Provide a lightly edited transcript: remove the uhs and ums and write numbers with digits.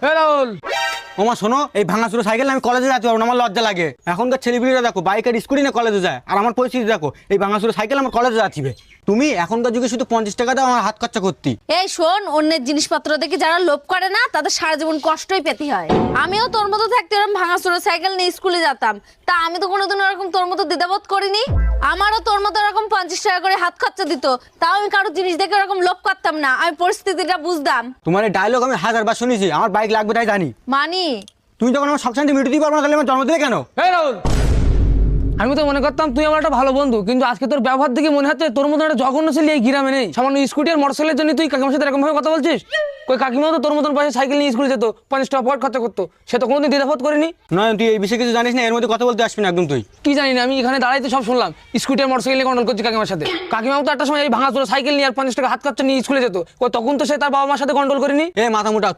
রাহুল, ওমা শোনো, এই ভাঙাচুরো সাইকেল আমি কলেজে যেতে পারবো না, আমার লজ্জা লাগে। এখনকার ছেলেপিলেরা দেখো বাইক আর স্কুটি নিয়ে কলেজে যায়, আর আমার পরিস্থিতি দেখো, এই ভাঙাচুরো সাইকেল আমার কলেজে যাচ্ছিবে। তুমি এখনকার যুগে শুধু 50 টাকা দাও আমার হাত খরচা করতি। এই শোন, অন্যের জিনিসপত্র দেখে যারা লোভ করে না তাদের সারা জীবন কষ্টই পেতে হয়। আমিও তোর মতো থাকতে এরকম ভাঙাচোরা সাইকেল নিয়ে স্কুলে যেতাম, তা আমি তো কোনোদিন ওরকম তোর মতো দ্বিধাবোধ করিনি। আমারও তোর মতো এরকম 50 টাকা করে হাত খরচা দিত, তাও আমি কারো জিনিস দেখে এরকম লোভ করতাম না, আমি পরিস্থিতিটা বুঝতাম। তোমার এই ডায়লগ আমি 1000 বার শুনেছি, আমার বাইক লাগবে তাই জানি। মানি তুমি যখন আমার সবসময় মিটে দিতে পারবো না, তাহলে আমার জন্ম দিলে কেন? রাহুল, আমি তো মনে করতাম তুই আমার একটা ভালো বন্ধু, কিন্তু আজকে তোর ব্যবহার দেখে মনে হচ্ছে তোর মতন একটা জঘন্য ছেলে এই গ্রামে নেই। সামান্য স্কুটি আর মোটরসাইকেলের জন্য তুই কাকিমার সাথে এরকম ভাবে কথা বলছিস? কই কাকিমাও তো তোর মতন পয়সা সাইকেল নিয়ে স্কুলে যেত, 50 টাকা পকেট খরচা করতো, সে তো কোনোদিন দ্বিধাবোধ করেনি। নয়, তুই এই বিষয়ে কিছু জানিস না, এর মধ্যে কথা বলতে আসবি না একদম। তুই কি জানি না, আমি এখানে দাঁড়াইতে সব শুনলাম স্কুটি আর মোটরসাইকেল নিয়ে কন্ট্রোল করছি কাকিমার সাথে। কাকিমাও তো একটা সময় এই ভাঙাচোরা সাইকেল নিয়ে আর 50 টাকা হাত খরচা নিয়ে স্কুলে যেত, কই তখন তো সে তার বাবা মার সাথে কন্ট্রোল করেনি। এ মাথা মোটা,